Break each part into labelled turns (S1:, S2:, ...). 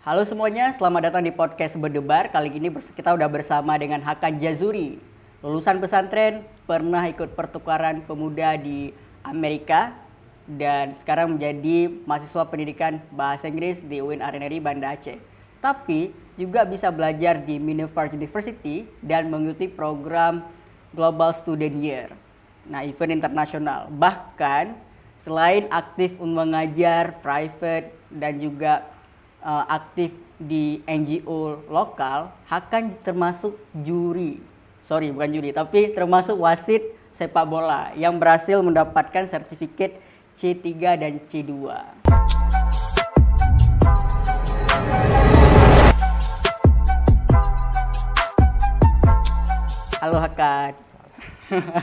S1: Halo semuanya, selamat datang di podcast Berdebar. Kali ini kita udah bersama dengan Hakan Jazuri, lulusan pesantren, pernah ikut pertukaran pemuda di Amerika, dan sekarang menjadi mahasiswa pendidikan bahasa Inggris di UIN Arineri Banda Aceh. Tapi juga bisa belajar di Minerva University dan mengikuti program Global Student Year. Nah, event internasional. Bahkan selain aktif mengajar private dan juga aktif di NGO lokal, Hakan termasuk termasuk wasit sepak bola yang berhasil mendapatkan sertifikat C3 dan C2. Halo Hakan.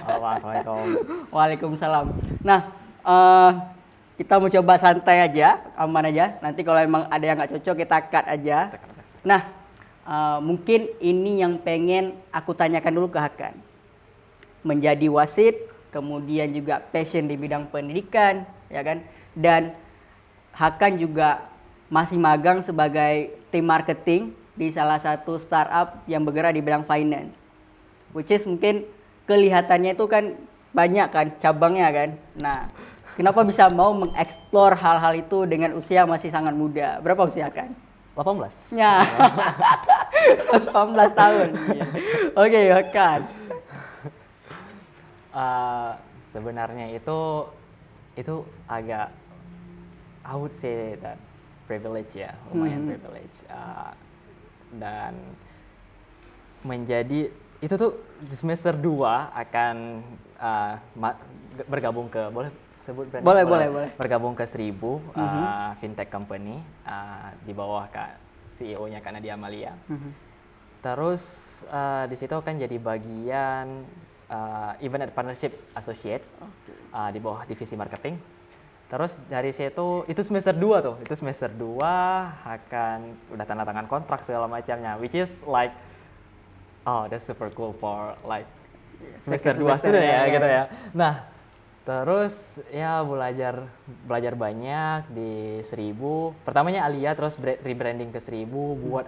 S2: Halo, Assalamualaikum.
S1: Waalaikumsalam. Nah, kita mau coba santai aja, aman aja. Nanti kalau emang ada yang nggak cocok kita cut aja. Nah, mungkin ini yang pengen aku tanyakan dulu ke Hakan. Menjadi wasit, kemudian juga passion di bidang pendidikan, ya kan? Dan Hakan juga masih magang sebagai tim marketing di salah satu startup yang bergerak di bidang finance. Which is mungkin kelihatannya itu kan banyak kan cabangnya kan. Nah, kenapa bisa mau mengeksplor hal-hal itu dengan usia masih sangat muda? Berapa usia kan?
S2: 18.
S1: Ya. 18 tahun. Oke, kan.
S2: Sebenarnya itu agak, I would say that privilege ya, lumayan privilege. Dan menjadi itu tuh di semester 2 akan bergabung ke, boleh sebut brand?
S1: Boleh.
S2: Bergabung ke 1000 fintech company di bawah CEO-nya Kak Nadia Amalia. Terus di situ akan jadi bagian event and partnership associate di bawah divisi marketing. Terus dari situ itu semester 2 tuh. Itu semester 2 akan udah tanda tangan kontrak segala macamnya, which is like that's super cool for like semester 2 student ya gitu ya. Nah, terus ya belajar banyak di 1000. Pertamanya Alia, terus rebranding ke 1000, buat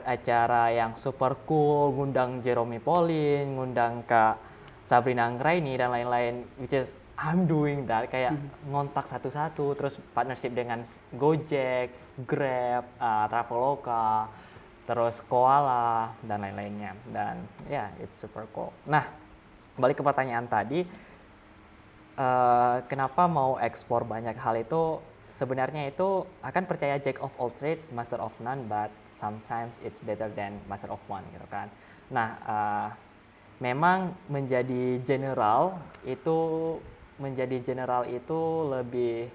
S2: acara yang super cool, ngundang Jerome Pauline, ngundang Kak Sabrina Anggraini dan lain-lain, which is I'm doing that, kayak ngontak satu-satu, terus partnership dengan Gojek, Grab, Traveloka, terus Koala dan lain-lainnya, dan it's super cool. Nah, balik ke pertanyaan tadi, kenapa mau ekspor banyak hal itu? Sebenarnya itu akan percaya jack of all trades, master of none, but sometimes it's better than master of one gitu kan. Nah, memang menjadi general itu lebih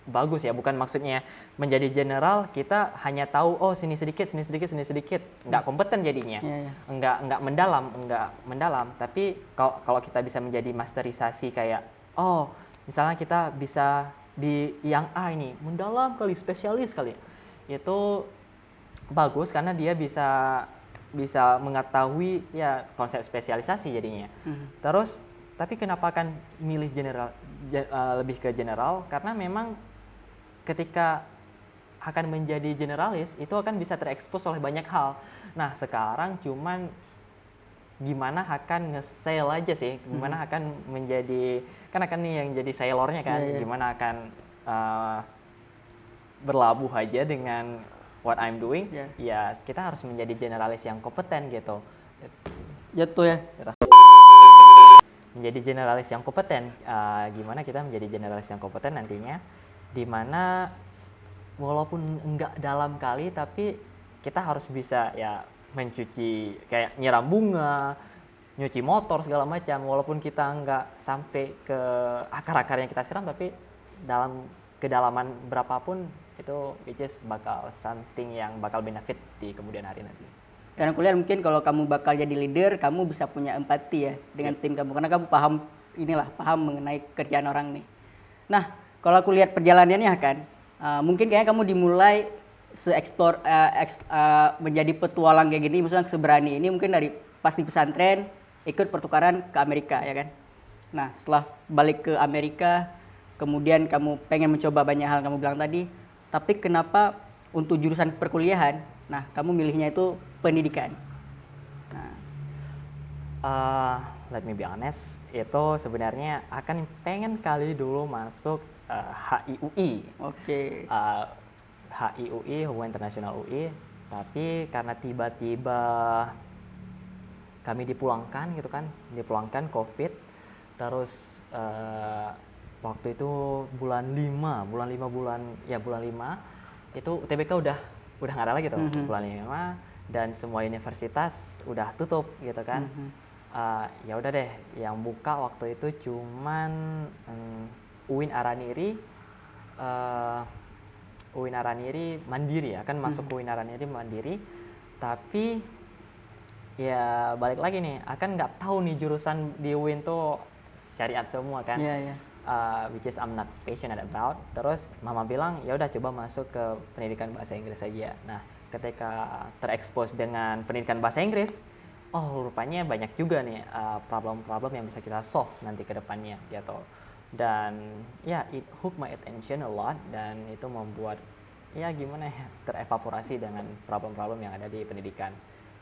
S2: bagus ya, bukan maksudnya menjadi general kita hanya tahu sini sedikit, nggak kompeten jadinya, nggak mendalam. Tapi kalau kita bisa menjadi masterisasi kayak misalnya kita bisa di yang A ini mendalam kali, spesialis kali, itu bagus karena dia bisa mengetahui ya konsep spesialisasi jadinya. Terus tapi kenapa akan milih lebih ke general? Karena memang ketika akan menjadi generalis itu akan bisa terekspos oleh banyak hal. Nah, sekarang cuman gimana akan nge-sale aja sih, gimana akan menjadi, kan akan nih yang jadi sailornya kan, gimana akan berlabuh aja dengan what I'm doing. Ya kita harus menjadi generalis yang kompeten gitu.
S1: Jatuh ya.
S2: Menjadi generalis yang kompeten, gimana kita menjadi generalis yang kompeten nantinya, dimana walaupun enggak dalam kali tapi kita harus bisa ya mencuci, kayak nyiram bunga, nyuci motor segala macam, walaupun kita enggak sampai ke akar-akar yang kita siram, tapi dalam kedalaman berapapun itu which is bakal something yang bakal benefit di kemudian hari nanti.
S1: Dan aku lihat mungkin kalau kamu bakal jadi leader, kamu bisa punya empati ya dengan tim kamu, karena kamu paham mengenai kerjaan orang nih. Nah, kalau aku lihat perjalanannya kan, mungkin kayaknya kamu dimulai menjadi petualang kayak gini, misalnya seberani ini mungkin dari pas di pesantren ikut pertukaran ke Amerika ya kan. Nah, setelah balik ke Amerika, kemudian kamu pengen mencoba banyak hal kamu bilang tadi, tapi kenapa untuk jurusan perkuliahan, nah kamu milihnya itu pendidikan. Nah,
S2: let me be honest, itu sebenarnya akan pengen kali dulu masuk HIUI.
S1: oke.
S2: HIUI, Hubungan Internasional UI, tapi karena tiba-tiba kami dipulangkan gitu kan, dipulangkan COVID, terus waktu itu bulan 5 itu UTBK udah nggak ada lagi tuh, bulan 5, dan semua universitas udah tutup gitu kan. Ya udah deh, yang buka waktu itu cuman UIN Araniri, UIN Araniri Mandiri ya, kan masuk UIN Araniri Mandiri, tapi ya balik lagi nih, akan nggak tahu nih jurusan di UIN tuh syariat semua kan. Which is I'm not passionate about. Terus mama bilang ya udah coba masuk ke pendidikan bahasa Inggris saja. Nah, ketika terekspos dengan pendidikan bahasa Inggris, oh rupanya banyak juga nih problem-problem yang bisa kita solve nanti ke depannya gitu. Dan ya it hooked my attention a lot, dan itu membuat ya gimana ya, terevaporasi dengan problem-problem yang ada di pendidikan.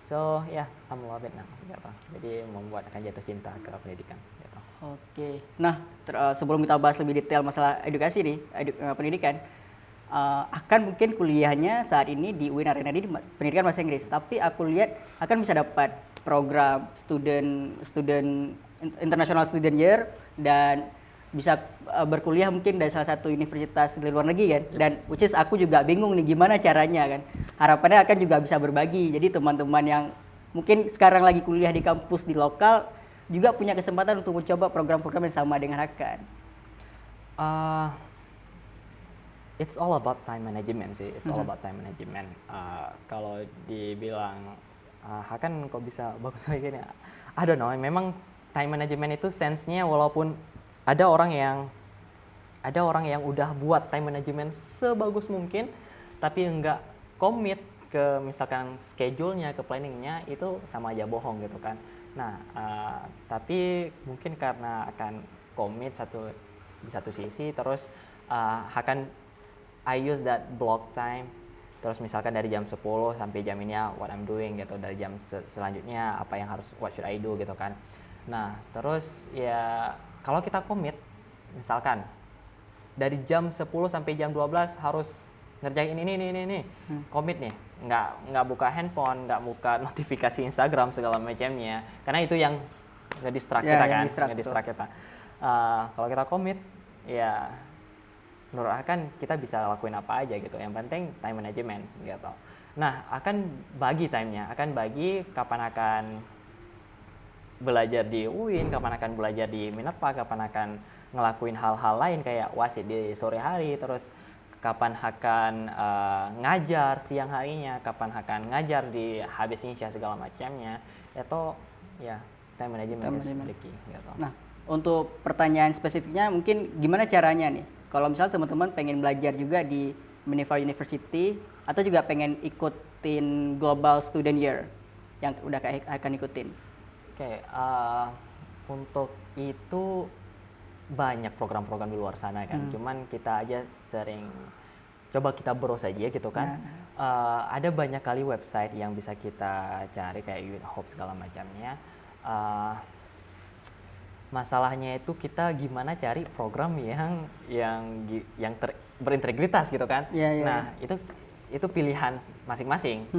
S2: So yeah, I'm love it now gitu. Jadi membuat akan jatuh cinta ke pendidikan gitu.
S1: Oke. Nah, sebelum kita bahas lebih detail masalah edukasi nih, pendidikan, akan mungkin kuliahnya saat ini di UIN Araniri di pendidikan bahasa Inggris, tapi aku lihat akan bisa dapat program international student year, dan bisa berkuliah mungkin dari salah satu universitas di luar negeri kan. Dan which is aku juga bingung nih gimana caranya kan. Harapannya akan juga bisa berbagi. Jadi teman-teman yang mungkin sekarang lagi kuliah di kampus di lokal juga punya kesempatan untuk mencoba program-program yang sama dengan Hakan.
S2: It's all about time management sih. It's all about time management. Kalau dibilang Hakan kok bisa bagus lagi gini, I don't know. Memang time management itu sense-nya, walaupun ada orang yang udah buat time management sebagus mungkin, tapi nggak komit ke misalkan schedule-nya, ke planning-nya, itu sama aja bohong gitu kan. Nah, tapi mungkin karena akan komit di satu sisi, terus akan I use that block time, terus misalkan dari jam 10 sampai jam ini ya what I'm doing gitu, dari jam selanjutnya apa yang what should I do gitu kan. Nah, terus ya kalau kita komit, misalkan dari jam 10 sampai jam 12 harus ngerjain ini, komit nih, nggak buka handphone, nggak buka notifikasi Instagram segala macamnya, karena itu yang nge-distract kita kan, nge-distract kita. Kalau kita komit, ya menurut Akan kita bisa lakuin apa aja gitu, yang penting time management gitu. Nah, akan bagi time-nya, akan bagi kapan akan belajar di UIN, kapan akan belajar di Minerva, kapan akan ngelakuin hal-hal lain kayak wasit di sore hari, terus kapan akan ngajar siang harinya, kapan akan ngajar di habis Indonesia segala macamnya. Itu ya time management is the key gitu.
S1: Nah, untuk pertanyaan spesifiknya mungkin gimana caranya nih? Kalau misalnya teman-teman pengen belajar juga di Minerva University atau juga pengen ikutin Global Student Year yang udah akan ikutin.
S2: Untuk itu banyak program-program di luar sana kan. Cuman kita aja sering coba kita browse aja gitu kan. Ada banyak kali website yang bisa kita cari kayak UIN Hope segala macamnya. Masalahnya itu kita gimana cari program yang berintegritas gitu kan. Nah, itu pilihan masing-masing.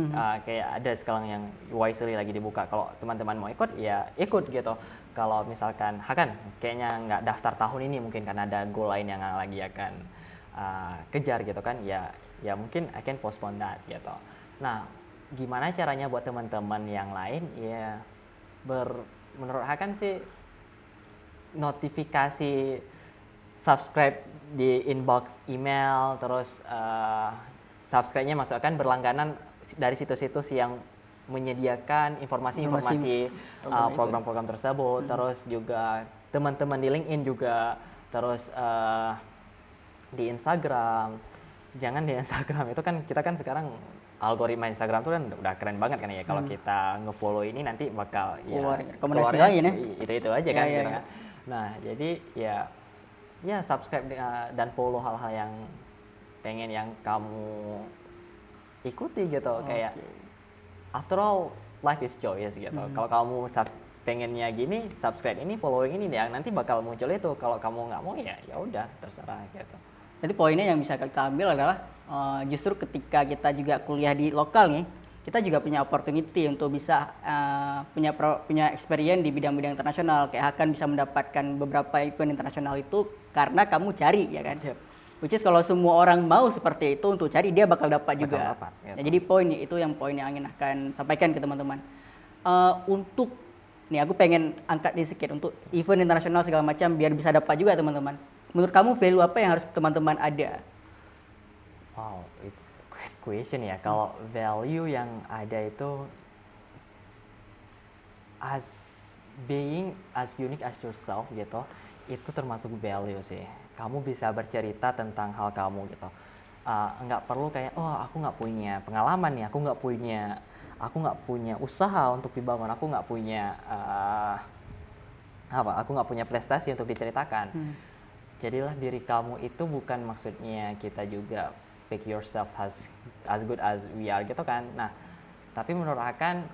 S2: Kayak ada sekarang yang Wisely lagi dibuka. Kalau teman-teman mau ikut, ya ikut gitu. Kalau misalkan Hakan kayaknya nggak daftar tahun ini mungkin karena ada goal lain yang lagi akan kejar gitu kan, ya mungkin I can postpone that gitu. Nah, gimana caranya buat teman-teman yang lain? Ya menurut Hakan sih notifikasi subscribe di inbox email, terus subscribe-nya masukkan berlangganan dari situs-situs yang menyediakan informasi program-program tersebut. Terus juga teman-teman di LinkedIn juga, terus di Instagram. Jangan di Instagram, itu kan kita kan sekarang algoritma Instagram itu kan udah keren banget kan ya. Kalau kita nge-follow ini nanti bakal
S1: rekomendasi lain ya.
S2: Itu aja kan gitu kan. Nah, jadi ya subscribe dan follow hal-hal yang pengen yang kamu ikuti gitu. Kayak after all life is choice gitu. Kalau kamu pengennya gini, subscribe ini, following ini, ya nanti bakal muncul itu. Kalau kamu nggak mau ya udah terserah gitu.
S1: Jadi poinnya yang bisa kita ambil adalah justru ketika kita juga kuliah di lokal nih, kita juga punya opportunity untuk bisa punya experience di bidang-bidang internasional. Kayak akan bisa mendapatkan beberapa event internasional itu karena kamu cari, ya kan?
S2: Siap.
S1: Which is kalau semua orang mau seperti itu untuk cari, dia bakal dapat juga.
S2: Gitu.
S1: Nah, jadi poin itu yang poin yang ingin akan sampaikan ke teman-teman. Untuk nih aku pengen angkat ini sedikit untuk event internasional segala macam biar bisa dapat juga teman-teman. Menurut kamu value apa yang harus teman-teman ada?
S2: Wow, it's a great question ya. Kalau value yang ada itu as being as unique as yourself gitu, itu termasuk value sih. Kamu bisa bercerita tentang hal kamu gitu. Nggak perlu kayak, oh aku nggak punya pengalaman nih, aku nggak punya usaha untuk dibangun, aku nggak punya aku nggak punya prestasi untuk diceritakan. Jadilah diri kamu itu bukan maksudnya kita juga fake yourself as good as we are gitu kan. Nah, tapi menurut Akan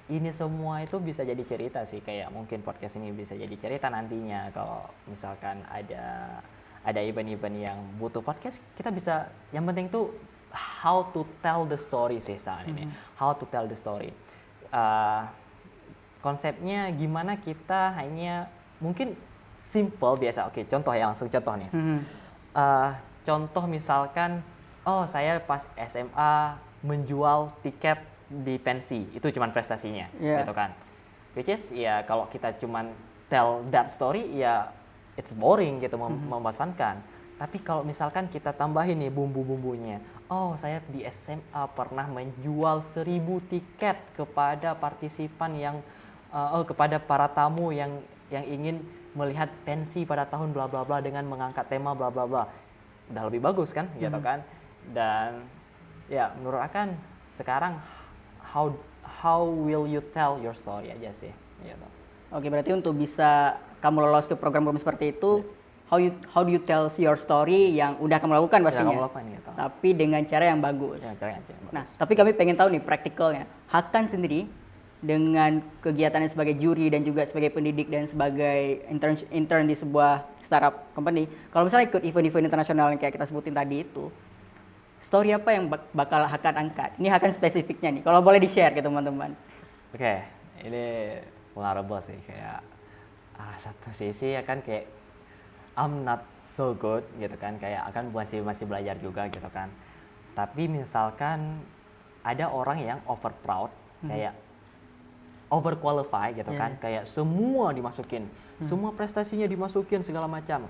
S2: ini semua itu bisa jadi cerita sih, kayak mungkin podcast ini bisa jadi cerita nantinya kalau misalkan ada event-event yang butuh podcast, kita bisa, yang penting tuh how to tell the story sih saat ini. How to tell the story. Konsepnya gimana kita hanya mungkin simple biasa. Oke, contoh ya, langsung contoh nih. Contoh misalkan, oh saya pas SMA menjual tiket di pensi, itu cuman prestasinya, gitu kan. Which is ya kalau kita cuman tell that story ya it's boring gitu, membosankan. Tapi kalau misalkan kita tambahin nih bumbu-bumbunya, oh saya di SMA pernah menjual 1.000 tiket kepada partisipan yang, kepada para tamu yang ingin melihat pensi pada tahun bla bla bla dengan mengangkat tema bla bla bla. Udah lebih bagus kan, gitu kan. Dan ya menurut Akan sekarang how will you tell your story aja sih, gitu.
S1: Oke, berarti untuk bisa kamu lolos ke program-program seperti itu, how do you tell your story yang udah kamu lakukan pastinya,
S2: Gitu.
S1: tapi dengan cara yang bagus.
S2: Bagus.
S1: Nah, tapi kami pengen tahu nih praktikalnya. Hakan sendiri dengan kegiatannya sebagai juri dan juga sebagai pendidik dan sebagai intern di sebuah startup company, kalau misalnya ikut event-event internasional yang kayak kita sebutin tadi itu, story apa yang bakal Hakan angkat? Ini Hakan spesifiknya nih, kalau boleh di-share ke teman-teman.
S2: Oke, ini vulnerable sih, kayak satu sisi akan kayak I'm not so good gitu kan, kayak akan masih belajar juga gitu kan. Tapi misalkan ada orang yang over proud, kayak over qualify gitu kan, kayak semua dimasukin, semua prestasinya dimasukin segala macam.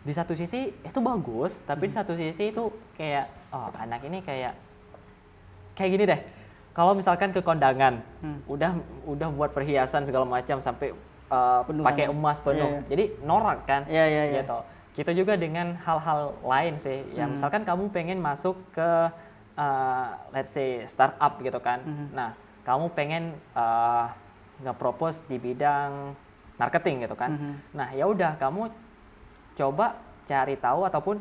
S2: Di satu sisi itu bagus, tapi di satu sisi itu kayak, oh anak ini kayak gini deh. Kalau misalkan ke kondangan, udah buat perhiasan segala macam sampai pakai emas penuh, jadi norak kan, gitu. Kita juga dengan hal-hal lain sih, yang misalkan kamu pengen masuk ke let's say startup gitu kan, nah kamu pengen nge-propose di bidang marketing gitu kan, nah ya udah kamu coba cari tahu ataupun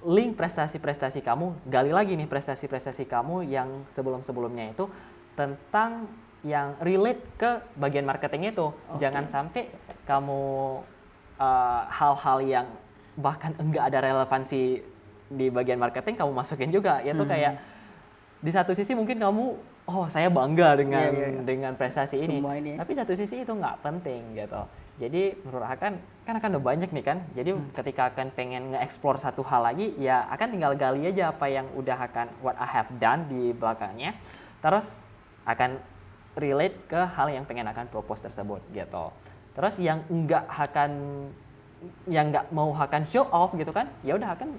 S2: link prestasi-prestasi kamu, gali lagi nih prestasi-prestasi kamu yang sebelum-sebelumnya itu tentang yang relate ke bagian marketing itu. Jangan sampai kamu hal-hal yang bahkan enggak ada relevansi di bagian marketing kamu masukin juga. Yaitu kayak di satu sisi mungkin kamu, oh saya bangga dengan prestasi ini. Tapi satu sisi itu nggak penting gitu. Jadi menurut Akan kan akan udah banyak nih kan. Jadi ketika Akan pengen nge-explore satu hal lagi, ya Akan tinggal gali aja apa yang udah what I have done di belakangnya. Terus akan relate ke hal yang pengen Akan propose tersebut gitu. Terus yang nggak mau Akan show off gitu kan, ya udah Akan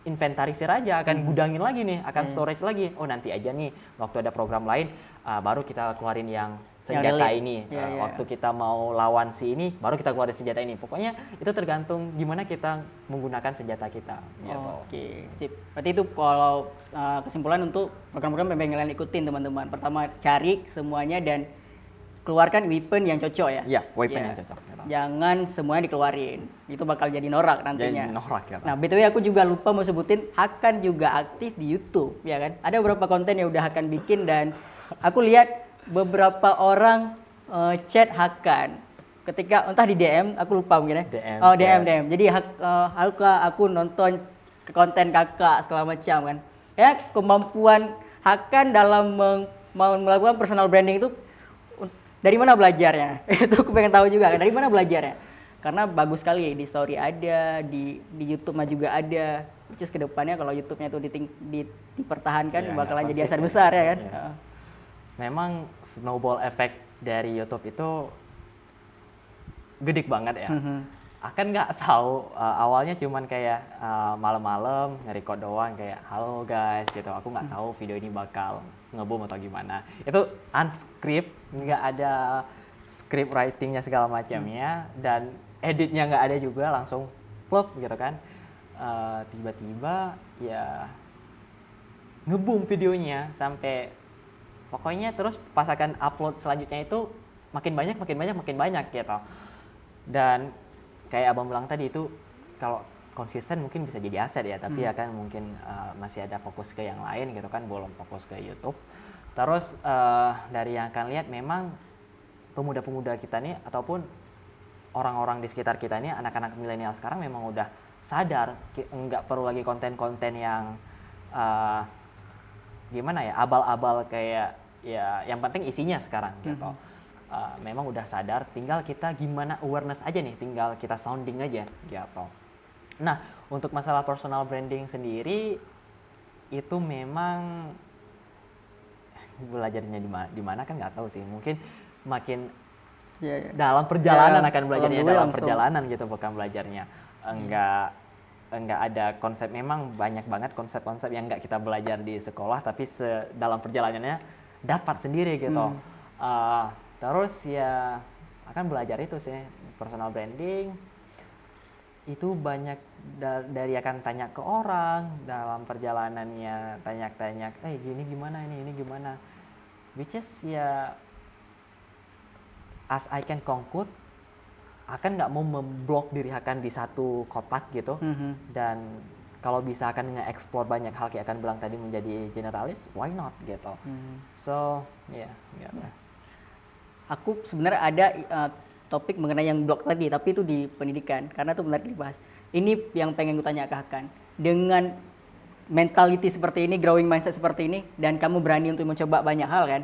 S2: inventarisir aja, akan gudangin lagi nih, akan storage lagi. Oh nanti aja nih waktu ada program lain baru kita keluarin yang senjata ini. Waktu kita mau lawan si ini baru kita keluarin senjata ini. Pokoknya itu tergantung gimana kita menggunakan senjata kita. Gitu.
S1: Oke, sip. Berarti itu kalau kesimpulan untuk program-program yang kalian ikutin teman-teman. Pertama cari semuanya dan keluarkan weapon yang cocok ya.
S2: Iya, weapon yang cocok.
S1: Jangan semuanya dikeluarin. Itu bakal jadi norak nantinya.
S2: Jadi norak gitu.
S1: Nah, BTW aku juga lupa mau sebutin, Hakan juga aktif di YouTube, ya kan? Ada beberapa konten yang udah Hakan bikin dan aku lihat beberapa orang chat Hakan ketika entah di DM, aku lupa mungkin ya.
S2: DM,
S1: oh,
S2: chat.
S1: DM. Jadi aku nonton konten kakak segala macam kan. Ya, kemampuan Hakan dalam melakukan personal branding itu dari mana belajarnya? Itu aku pengen tahu juga kan, dari mana belajarnya? Karena bagus sekali di story ada, di YouTube mah juga ada. Terus kedepannya kalau YouTube-nya itu dipertahankan
S2: Iya,
S1: bakalan jadi aset
S2: konsisten.
S1: besar ya kan.
S2: Iya. Memang snowball effect dari YouTube itu gede banget ya. Akan nggak tahu awalnya cuman kayak malam-malam nge-record doang kayak halo guys gitu. Aku nggak tahu video ini bakal nge-boom atau gimana. Itu unscript, nggak ada script writingnya segala macamnya dan editnya nggak ada juga, langsung plop gitu kan. Tiba-tiba ya nge-boom videonya sampai pokoknya terus pas akan upload selanjutnya itu makin banyak gitu. Dan kayak abang bilang tadi itu kalau konsisten mungkin bisa jadi aset ya, tapi ya kan mungkin masih ada fokus ke yang lain gitu kan, belum fokus ke YouTube. Terus dari yang akan lihat memang pemuda-pemuda kita nih ataupun orang-orang di sekitar kita nih, anak-anak milenial sekarang memang udah sadar nggak perlu lagi konten-konten yang gimana ya, abal-abal kayak ya yang penting isinya sekarang gitu. Memang udah sadar, tinggal kita gimana awareness aja nih, tinggal kita sounding aja gitu. Nah, untuk masalah personal branding sendiri itu memang belajarnya di mana kan nggak tahu sih. Mungkin makin dalam perjalanan akan belajarnya dalam perjalanan gitu, bukan belajarnya. Enggak ada konsep, memang banyak banget konsep-konsep yang nggak kita belajar di sekolah, tapi dalam perjalanannya dapat sendiri gitu. Terus ya akan belajar itu sih, personal branding itu banyak dari akan tanya ke orang dalam perjalanannya, tanya gini gimana ini gimana, which is ya as I can conclude akan nggak mau memblok diri akan di satu kotak gitu. Dan kalau bisa akan nge-explore banyak hal kayak akan bilang tadi menjadi generalis, why not gitu. So yeah.
S1: Aku sebenarnya ada topik mengenai yang blog tadi, tapi itu di pendidikan karena itu benar dibahas. Ini yang pengen gue tanya ke Hakan. Dengan mentality seperti ini, growing mindset seperti ini, dan kamu berani untuk mencoba banyak hal kan?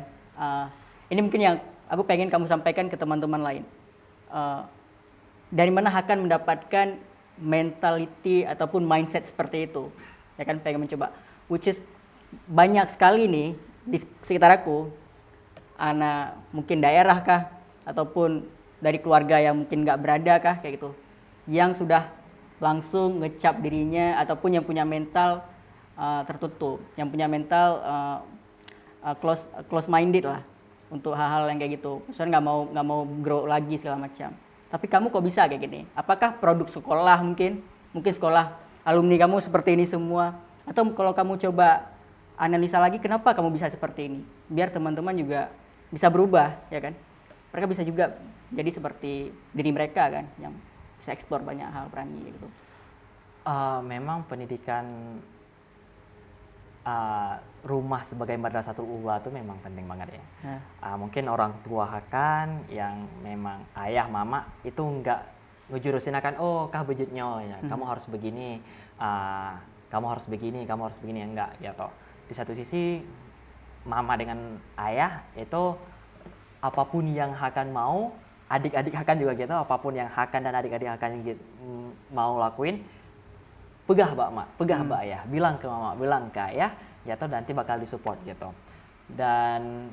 S1: Ini mungkin yang aku pengen kamu sampaikan ke teman-teman lain. Dari mana Hakan mendapatkan mentality ataupun mindset seperti itu? Ya kan, pengen mencoba. Which is banyak sekali nih di sekitar aku, anak mungkin daerah kah ataupun dari keluarga yang mungkin nggak berada kah kayak gitu, yang sudah langsung ngecap dirinya ataupun yang punya mental tertutup, yang punya mental close minded lah untuk hal-hal yang kayak gitu. Misalnya nggak mau grow lagi segala macam. Tapi kamu kok bisa kayak gini? Apakah produk sekolah mungkin sekolah alumni kamu seperti ini semua, atau kalau kamu coba analisa lagi kenapa kamu bisa seperti ini, biar teman-teman juga bisa berubah, ya kan? Mereka bisa juga jadi seperti diri mereka kan, yang bisa eksplor banyak hal, berani gitu.
S2: Memang pendidikan rumah sebagai madrasatul ula itu memang penting banget ya. Mungkin orang tua Hakan yang memang ayah mama itu nggak ngejurusin akan kah bejutnya ya, kamu harus begini, kamu harus begini, enggak gitu. Di satu sisi mama dengan ayah itu apapun yang Hakan mau, adik-adik Hakan juga gitu, apapun yang Hakan dan adik-adik Hakan mau lakuin, pegah mbak ayah, bilang ke mama, bilang ke ayah, gitu, nanti bakal disupport gitu. Dan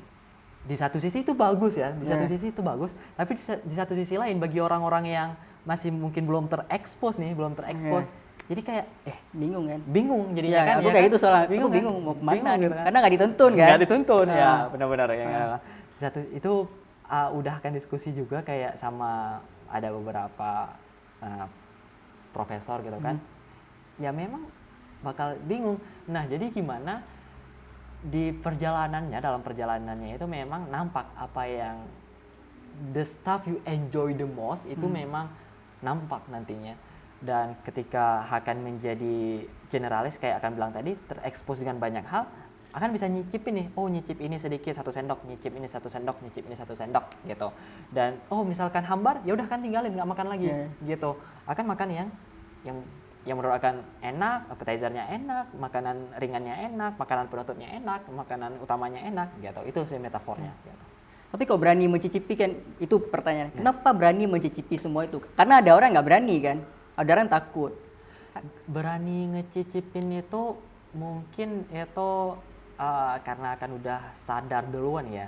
S2: di satu sisi itu bagus ya, sisi itu bagus, tapi di satu sisi lain bagi orang-orang yang masih mungkin belum terekspos, jadi kayak bingung jadinya kan.
S1: Aku kayak gitu soalnya, bingung mau kemana gitu kan? Karena nggak dituntun
S2: ya, benar-benar ya. Satu itu udah akan diskusi juga kayak sama ada beberapa profesor gitu kan. Ya memang bakal bingung. Nah, jadi gimana dalam perjalanannya itu memang nampak apa yang the stuff you enjoy the most itu memang nampak nantinya. Dan ketika akan menjadi generalis kayak akan bilang tadi, terekspos dengan banyak hal, akan bisa nyicipin nih, oh nyicip ini sedikit 1 sendok, nyicip ini 1 sendok, nyicip ini 1 sendok gitu. Dan oh misalkan hambar, ya udah kan tinggalin, nggak makan lagi gitu. Akan makan yang menurut akan enak, appetizer-nya enak, makanan ringannya enak, makanan penutupnya enak, makanan utamanya enak gitu. Itu sih metafornya gitu.
S1: Tapi kok berani mencicipi kan, itu pertanyaan. Kenapa berani mencicipi semua itu? Karena ada orang nggak berani kan, ada orang takut.
S2: Berani ngecicipin itu mungkin itu karena akan udah sadar duluan ya.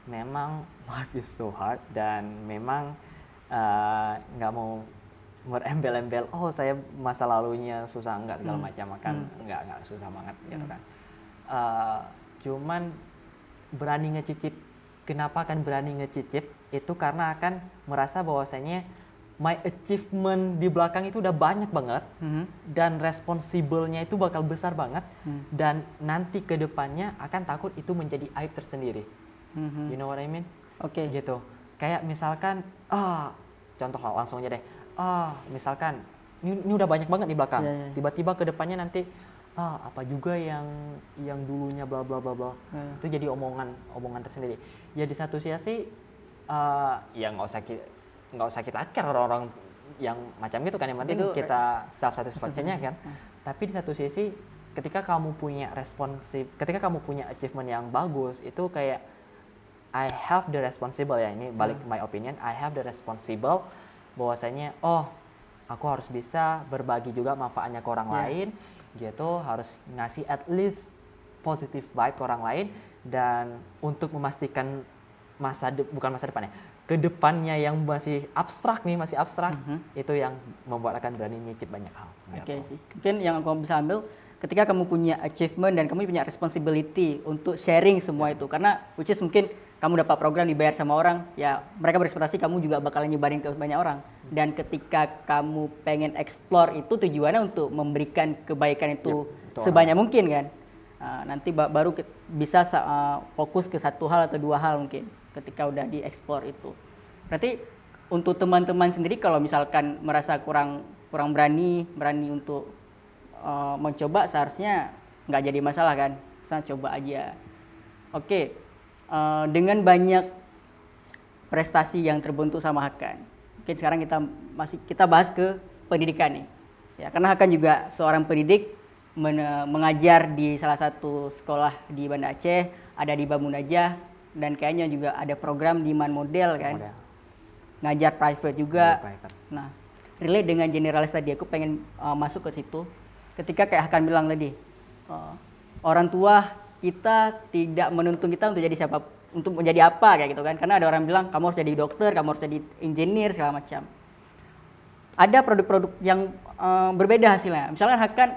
S2: Memang life is so hard dan memang nggak mau merembel-embel, oh saya masa lalunya susah, enggak segala macam, akan enggak susah banget gitu kan. Cuman berani ngecicip, kenapa akan berani ngecicip? Itu karena akan merasa bahwasanya my achievement di belakang itu udah banyak banget dan responsible-nya itu bakal besar banget dan nanti ke depannya akan takut itu menjadi aib tersendiri. You know what I mean?
S1: Oke.
S2: Gitu. Kayak misalkan, contoh langsung aja deh. Misalkan ini udah banyak banget di belakang. Tiba-tiba ke depannya nanti apa juga yang dulunya bla bla bla bla. Itu jadi omongan tersendiri. Ya di satu sisi ya nggak usah kita akhir orang-orang yang macam gitu kan, yang penting
S1: itu,
S2: kita self satisfaction-nya kan. Tapi di satu sisi ketika kamu punya achievement yang bagus, itu kayak I have the responsible ya, ini balik my opinion, I have the responsible bahwasanya aku harus bisa berbagi juga manfaatnya ke orang lain gitu, harus ngasih at least positive vibe ke orang lain, dan untuk memastikan bukan masa depannya, ke depannya yang masih abstrak, itu yang membuat akan berani nyicip banyak hal.
S1: Oke sih. Mungkin yang aku bisa ambil, ketika kamu punya achievement dan kamu punya responsibility untuk sharing semua itu, karena which is mungkin kamu dapat program dibayar sama orang, ya mereka berekspektasi kamu juga bakalan nyebarin ke banyak orang. Dan ketika kamu pengen explore itu, tujuannya untuk memberikan kebaikan itu sebanyak mungkin kan. Nanti baru bisa fokus ke satu hal atau dua hal mungkin ketika udah di-explore itu. Berarti untuk teman-teman sendiri kalau misalkan merasa kurang berani untuk mencoba, seharusnya nggak jadi masalah kan. Saya coba aja. Oke. Dengan banyak prestasi yang terbentuk sama Hakan, mungkin sekarang kita bahas ke pendidikan nih. Ya, karena Hakan juga seorang pendidik, mengajar di salah satu sekolah di Banda Aceh, ada di Bamunajah, dan kayaknya juga ada program di Man Model kan. Ngajar private juga. Nah, relate dengan generalis tadi, aku pengen masuk ke situ. Ketika kayak Hakan bilang tadi, orang tua kita tidak menuntun kita untuk jadi siapa, untuk menjadi apa kayak gitu kan. Karena ada orang bilang kamu harus jadi dokter, kamu harus jadi engineer segala macam. Ada produk-produk yang berbeda hasilnya. Misalnya Hakan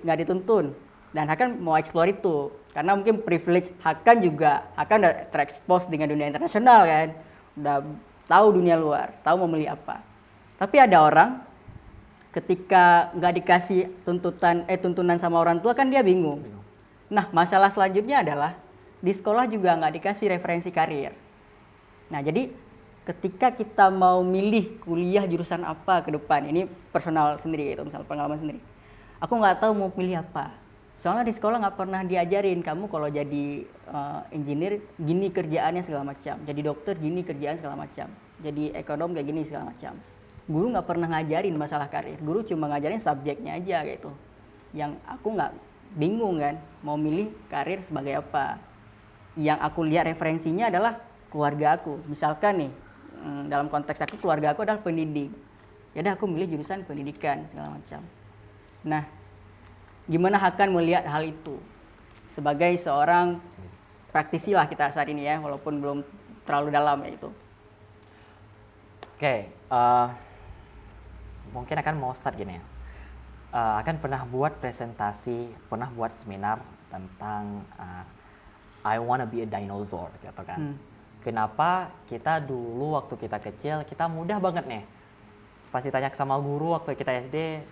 S1: nggak dituntun, dan Hakan mau explore itu karena mungkin privilege Hakan udah terekspos dengan dunia internasional kan, udah tahu dunia luar, tahu mau beli apa. Tapi ada orang ketika nggak dikasih tuntunan sama orang tua kan dia bingung. Nah, masalah selanjutnya adalah di sekolah juga nggak dikasih referensi karir. Nah, jadi ketika kita mau milih kuliah jurusan apa ke depan, ini personal sendiri gitu, misal pengalaman sendiri. Aku nggak tahu mau pilih apa. Soalnya di sekolah nggak pernah diajarin, kamu kalau jadi engineer gini kerjaannya segala macam, jadi dokter gini kerjaan segala macam, jadi ekonom kayak gini segala macam. Guru nggak pernah ngajarin masalah karir, guru cuma ngajarin subjeknya aja gitu. Yang aku bingung kan, mau milih karir sebagai apa. Yang aku lihat referensinya adalah keluarga aku. Misalkan nih, dalam konteks aku, keluarga aku adalah pendidik. Yaudah aku milih jurusan pendidikan segala macam. Nah, gimana Hakan melihat hal itu? Sebagai seorang praktisi lah kita saat ini ya, walaupun belum terlalu dalam ya itu.
S2: Oke, mungkin akan mau start gini ya. Akan pernah buat presentasi, pernah buat seminar tentang I wanna be a dinosaur gitu kan. Kenapa kita dulu waktu kita kecil, kita mudah banget nih. Pasti tanya sama guru waktu kita SD,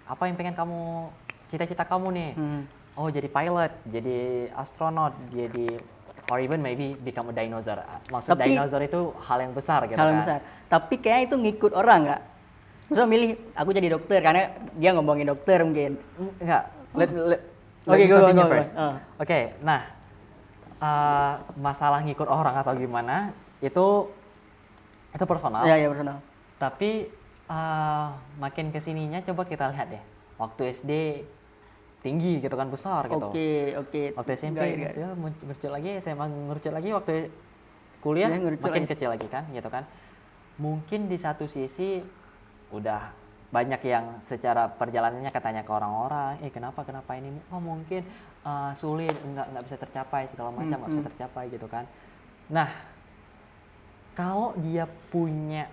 S2: apa yang pengen kamu, cita-cita kamu nih? Oh jadi pilot, jadi astronot, jadi or even maybe become a dinosaur. Maksud dinosaur itu hal yang besar gitu
S1: hal yang
S2: kan.
S1: besar. Tapi kayaknya itu ngikut orang nggak? Misal milih aku jadi dokter karena dia ngomongin dokter mungkin.
S2: Enggak. Let
S1: Oke,
S2: me continue
S1: go.
S2: first. Oke, nah masalah ngikut orang atau gimana itu personal.
S1: Iya, personal.
S2: Tapi makin kesininya coba kita lihat deh. Waktu SD tinggi gitu kan, besar gitu.
S1: Oke.
S2: Waktu SMP
S1: Enggak.
S2: ya, ngerucut lagi, SMA ngerucut lagi, waktu kuliah
S1: Ya, ngerucut
S2: makin
S1: lagi.
S2: kecil lagi kan, gitu kan. Mungkin di satu sisi udah banyak yang secara perjalanannya katanya ke orang-orang, kenapa ini? Oh mungkin sulit, nggak bisa tercapai segala macam, nggak bisa tercapai gitu kan. Nah, kalau dia punya,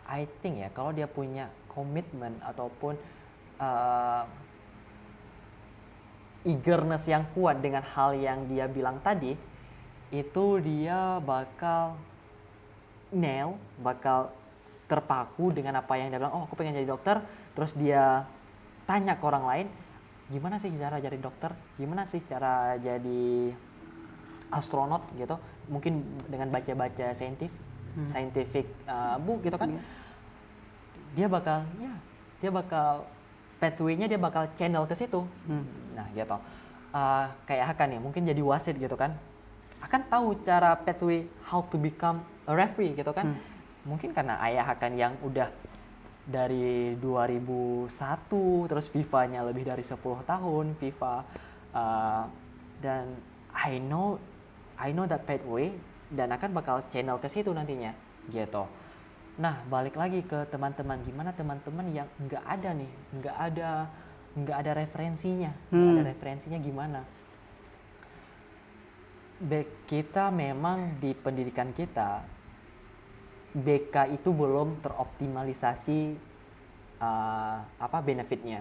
S2: I think ya, kalau dia punya komitmen ataupun eagerness yang kuat dengan hal yang dia bilang tadi, itu dia bakal terpaku dengan apa yang dia bilang. Oh, aku pengen jadi dokter. Terus dia tanya ke orang lain, gimana sih cara jadi dokter? Gimana sih cara jadi astronot gitu? Mungkin dengan baca-baca scientific book gitu kan. Dia bakal pathway-nya dia bakal channel ke situ. Nah, gitu. Kayak Hakan ya, mungkin jadi wasit gitu kan. Akan tahu cara pathway how to become a referee gitu kan. Mungkin karena ayah Hakan yang udah dari 2001 terus FIFA-nya lebih dari 10 tahun FIFA dan I know that pathway dan akan bakal channel ke situ nantinya gitu. Nah, balik lagi ke teman-teman, gimana teman-teman yang nggak ada referensinya, nggak ada referensinya gimana? Kita memang di pendidikan kita BK itu belum teroptimalisasi benefitnya.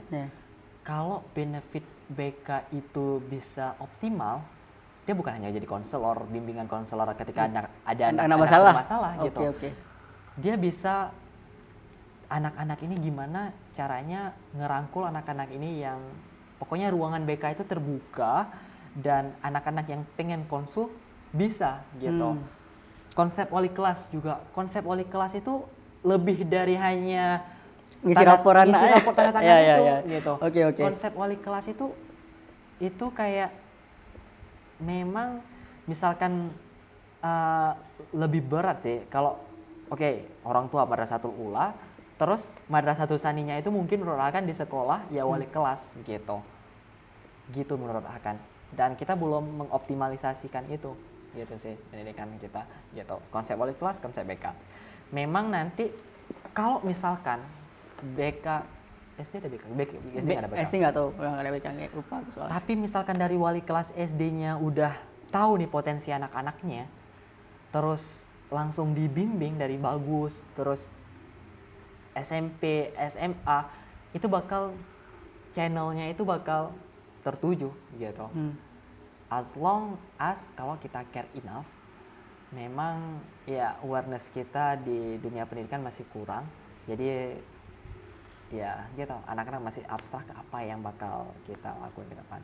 S2: Kalau benefit BK itu bisa optimal, dia bukan hanya jadi konselor, bimbingan konselor ketika ada anak masalah gitu.
S1: Okay.
S2: Dia bisa anak-anak ini gimana caranya ngerangkul anak-anak ini yang pokoknya ruangan BK itu terbuka dan anak-anak yang pengen konsul bisa gitu. Konsep wali kelas juga. Konsep wali kelas itu lebih dari hanya
S1: ngisi rapor tanda tangan
S2: itu gitu.
S1: Okay.
S2: Konsep wali kelas itu kayak memang misalkan lebih berat sih kalau orang tua Madrasatul Ula, terus Madrasatul Saninya itu mungkin menurut Akan di sekolah ya wali kelas gitu. Gitu menurut Akan. Dan kita belum mengoptimalisasikan itu gitu sih pendidikan kita gitu. Konsep wali kelas, konsep BK. Memang nanti kalau misalkan BK SD ada BK? SD nggak ada BK.
S1: SD nggak tahu, nggak ada BK, lupa soalnya.
S2: Tapi misalkan dari wali kelas SD-nya udah tahu nih potensi anak-anaknya, terus langsung dibimbing dari bagus, terus SMP, SMA, itu bakal channelnya itu bakal tertuju gitu. As long as kalau kita care enough, memang ya awareness kita di dunia pendidikan masih kurang. Jadi ya gitu, anak-anak masih abstrak apa yang bakal kita lakukan ke depan.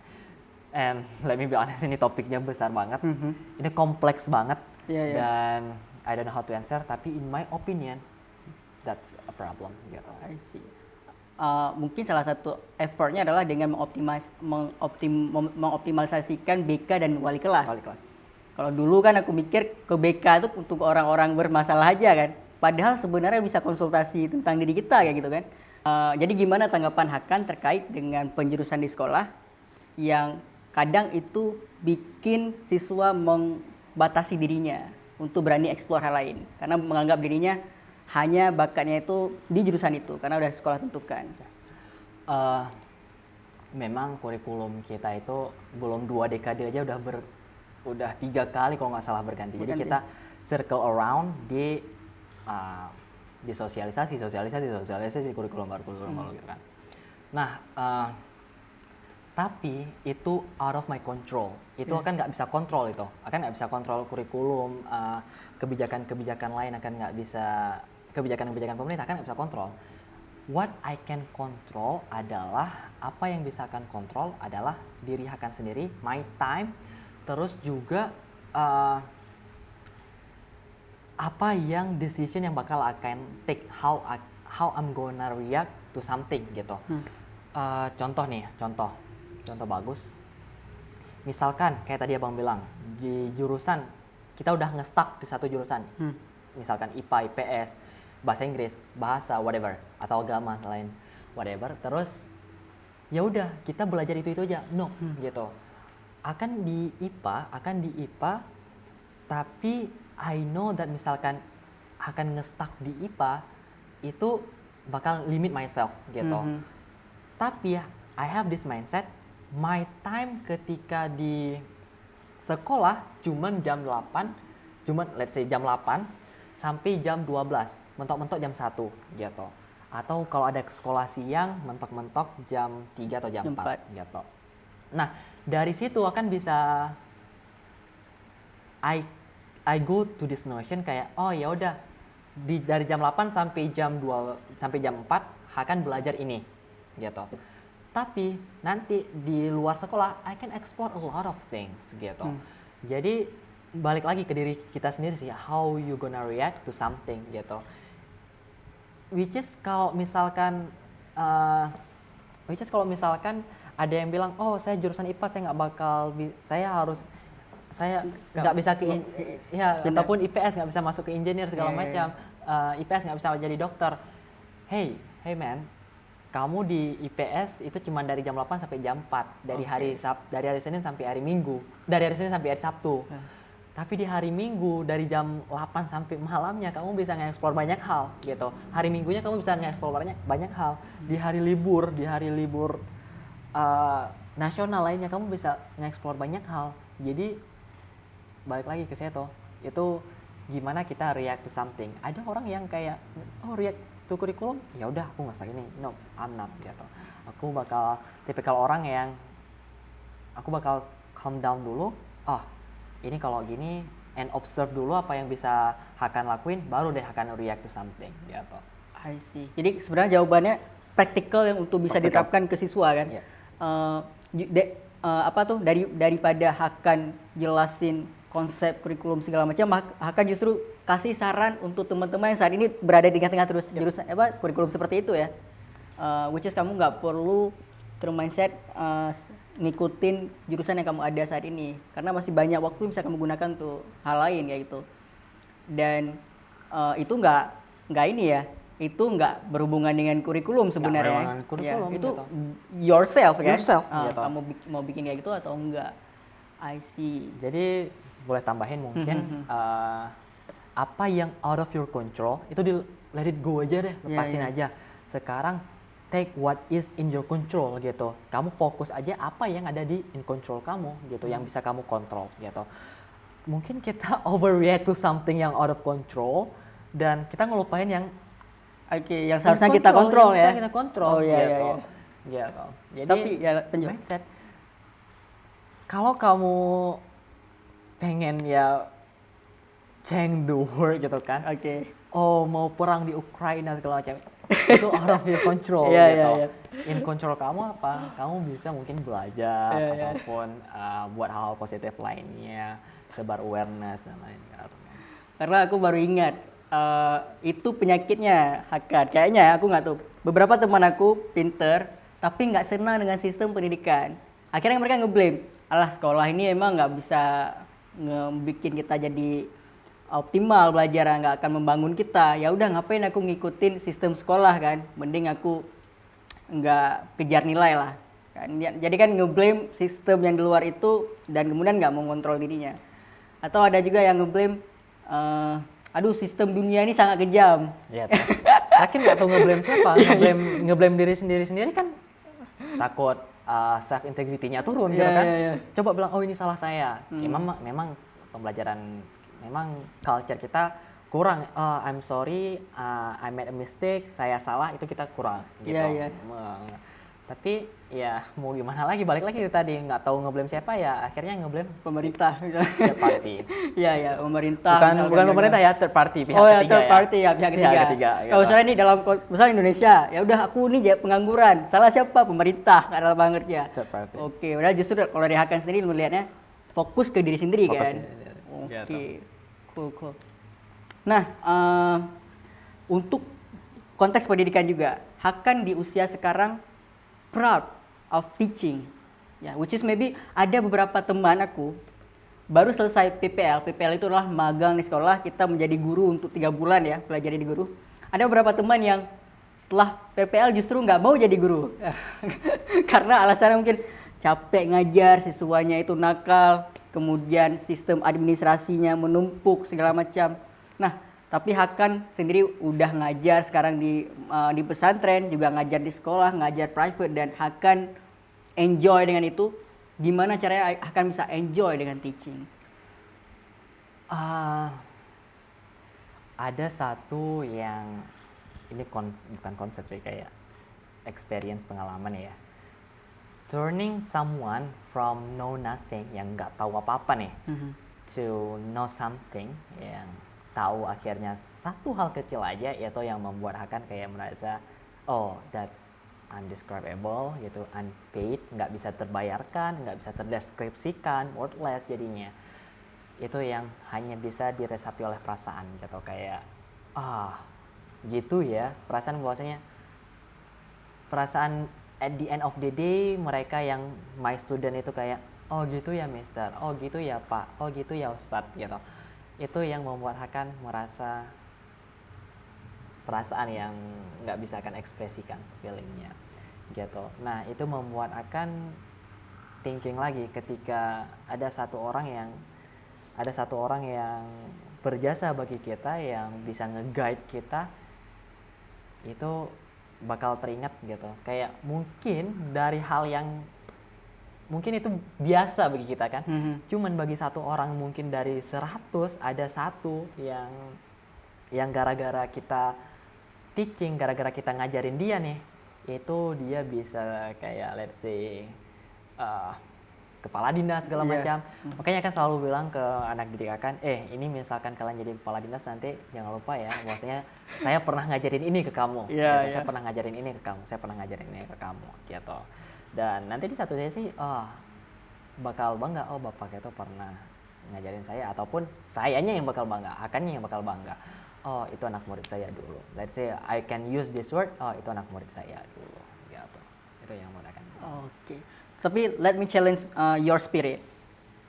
S2: And let me be honest, ini topiknya besar banget, ini kompleks banget, dan I don't know how to answer. Tapi in my opinion, that's a problem. Gitu.
S1: I see. Mungkin salah satu effortnya adalah dengan mengoptimalisasikan BK dan wali kelas. Kalau dulu kan aku mikir ke BK itu untuk orang-orang bermasalah aja kan. Padahal sebenarnya bisa konsultasi tentang diri kita kayak gitu kan. Jadi gimana tanggapan Hakan terkait dengan penjurusan di sekolah yang kadang itu bikin siswa membatasi dirinya untuk berani eksplor hal lain karena menganggap dirinya hanya bakatnya itu di jurusan itu karena udah sekolah tentukan.
S2: Memang kurikulum kita itu belum 2 dekade aja udah 3 kali kalau nggak salah berganti. Jadi kita circle around di sosialisasi kurikulum baru gitu kan. Nah, tapi itu out of my control. Itu akan nggak bisa kontrol itu. Akan nggak bisa kontrol kurikulum, kebijakan-kebijakan lain akan nggak bisa, kebijakan-kebijakan pemerintah akan nggak bisa kontrol. What I can control adalah, apa yang bisa akan kontrol adalah diri Hakan sendiri, my time, terus juga apa yang decision yang bakal akan take, how I'm gonna react to something gitu. Contoh nih, contoh bagus. Misalkan kayak tadi abang bilang di jurusan kita udah nge-stuck di satu jurusan, misalkan IPA, IPS, bahasa Inggris, bahasa whatever, atau agama lain whatever. Terus ya udah kita belajar itu aja, gitu. Akan di IPA, tapi I know that misalkan akan nge-stuck di IPA itu bakal limit myself gitu. Tapi ya I have this mindset, my time ketika di sekolah cuman jam 8, let's say jam 8 sampai jam 12, mentok-mentok jam 1 gitu. Atau kalau ada sekolah siang, mentok-mentok jam 3 atau jam 4 gitu. Nah, dari situ akan bisa I go to this notion kayak, oh ya udah dari jam 8 sampai jam 2 sampai jam 4 akan belajar ini gitu. Tapi nanti di luar sekolah I can explore a lot of things gitu. Jadi balik lagi ke diri kita sendiri sih, how you gonna react to something gitu. Which is kalau misalkan ada yang bilang, oh saya jurusan IPA saya nggak bakal, saya nggak bisa ke ataupun IPS nggak bisa masuk ke engineer segala macam, IPS nggak bisa jadi dokter. Hey man, kamu di IPS itu cuma dari jam 8 sampai jam 4 dari hari Senin sampai hari Minggu, dari hari Senin sampai hari Sabtu. Tapi di hari Minggu dari jam 8 sampai malamnya kamu bisa nge-explore banyak hal gitu. Hari Minggunya kamu bisa nge-explore banyak hal. Di hari libur nasional lainnya kamu bisa nge-explore banyak hal. Jadi balik lagi ke situ, itu gimana kita react to something. Ada orang yang kayak, oh react to kurikulum, ya udah aku nggak usah ini, no, I'm not gitu. Aku bakal tipikal orang yang aku bakal calm down dulu, ini kalau gini, and observe dulu apa yang bisa akan lakuin, baru deh akan react to something gitu.
S1: I see. Jadi sebenarnya jawabannya praktikal yang untuk bisa diterapkan ke siswa kan. Daripada akan jelasin konsep kurikulum segala macam, akan justru kasih saran untuk teman-teman yang saat ini berada di tengah-tengah terus jurusan kurikulum seperti itu ya. Which is kamu nggak perlu mindset ngikutin jurusan yang kamu ada saat ini, karena masih banyak waktu bisa kamu gunakan tuh hal lain kayak gitu. Dan itu nggak ini ya, itu nggak berhubungan dengan kurikulum sebenarnya.
S2: Kurikulum,
S1: itu
S2: gitu.
S1: yourself kan.
S2: Gitu.
S1: Kamu mau bikin kayak gitu atau enggak. I see.
S2: Jadi boleh tambahin mungkin apa yang out of your control itu let it go aja deh, lepasin aja. Sekarang take what is in your control gitu. Kamu fokus aja apa yang ada di in control kamu gitu, yang bisa kamu kontrol gitu. Mungkin kita overreact to something yang out of control dan kita ngelupain yang
S1: yang seharusnya kita kontrol ya.
S2: Kita kontrol gitu. Jadi
S1: tapi ya
S2: mindset. Kalau kamu pengen ya Chengdu gitu kan. Oh, mau perang di Ukraina segala macam. Itu out of your control gitu. In control kamu apa? Kamu bisa mungkin belajar ataupun buat hal-hal positif lainnya, sebar awareness dan lain-lain.
S1: Karena aku baru ingat itu penyakitnya Hakan. Kayaknya aku nggak tahu. Beberapa teman aku pinter tapi nggak senang dengan sistem pendidikan. Akhirnya mereka ngeblame, alah sekolah ini emang nggak bisa ngebikin kita jadi optimal belajar, nggak akan membangun kita. Ya udah ngapain aku ngikutin sistem sekolah kan, mending aku nggak kejar nilai lah kan. Jadi kan ngeblame sistem yang di luar itu dan kemudian nggak mengontrol dirinya. Atau ada juga yang ngeblame aduh sistem dunia ini sangat kejam.
S2: Iya. Yakin nggak tahu ngeblame siapa? Ngeblame diri sendiri kan takut self integrity-nya turun gitu kan. Coba bilang oh ini salah saya. Memang pembelajaran, memang culture kita kurang. I'm sorry, I made a mistake, saya salah, itu kita kurang gitu. Tapi ya mau gimana lagi, balik lagi tadi nggak tahu ngeblame siapa, ya akhirnya ngeblame
S1: pemerintah
S2: third party.
S1: Pemerintah.
S2: Bukan pemerintah ya, third party, pihak ketiga.
S1: Third party ya, pihak ketiga. Kalau misalnya ini dalam misalnya Indonesia, ya udah aku nih pengangguran, salah siapa? Pemerintah, nggak ada banget ya.
S2: Third party.
S1: Oke, udah justru kalau dari Hakan sendiri melihatnya fokus ke diri sendiri
S2: Fokus
S1: kan.
S2: ke diri sendiri,
S1: Oke,
S2: gitu.
S1: cool. Nah, untuk konteks pendidikan juga, Hakan di usia sekarang proud of teaching. Ya, which is maybe ada beberapa teman aku baru selesai PPL. PPL itu adalah magang di sekolah, kita menjadi guru untuk 3 bulan ya, belajar jadi guru. Ada beberapa teman yang setelah PPL justru nggak mau jadi guru. Karena alasannya mungkin capek ngajar, siswanya itu nakal, kemudian sistem administrasinya menumpuk segala macam. Nah, tapi Hakan sendiri udah ngajar sekarang di pesantren, juga ngajar di sekolah, ngajar private, dan Hakan enjoy dengan itu. Gimana caranya Hakan bisa enjoy dengan teaching?
S2: Ada satu yang ini bukan konsep sih, kayak experience, pengalaman ya. Turning someone from know nothing, yang nggak tahu apa-apa nih, to know something, yang tahu akhirnya satu hal kecil aja, yaitu yang membuat Hakan kayak merasa, oh that undescribable gitu, unpaid, nggak bisa terbayarkan, nggak bisa terdeskripsikan, worthless jadinya. Itu yang hanya bisa diresapi oleh perasaan gitu, kayak gitu ya, perasaan at the end of the day mereka yang my student itu kayak, oh gitu ya mister, oh gitu ya pak, oh gitu ya ustadz gitu. Itu yang membuat Hakan merasa perasaan yang nggak bisa akan ekspresikan feelingnya gitu. Nah, itu membuat Hakan thinking lagi ketika ada satu orang yang berjasa bagi kita, yang bisa nge-guide kita, itu bakal teringat gitu. Kayak mungkin dari hal yang mungkin itu biasa bagi kita kan, cuman bagi satu orang mungkin dari 100 ada satu yang gara-gara kita teaching, gara-gara kita ngajarin dia nih, itu dia bisa kayak let's say kepala dinas segala macam. Makanya kan selalu bilang ke anak didik Hakan, ini misalkan kalian jadi kepala dinas nanti jangan lupa ya, bahwasanya saya pernah ngajarin ini ke kamu, saya pernah ngajarin ini ke kamu, saya pernah ngajarin ini ke kamu gitu. Dan nanti di satu sesi bakal bangga, oh bapak itu pernah ngajarin saya, ataupun sayanya yang bakal bangga, Hakannya yang bakal bangga, oh itu anak murid saya dulu, let's say I can use this word, oh itu anak murid saya dulu gitu. Itu yang mau Hakan.
S1: Oke. Tapi let me challenge your spirit.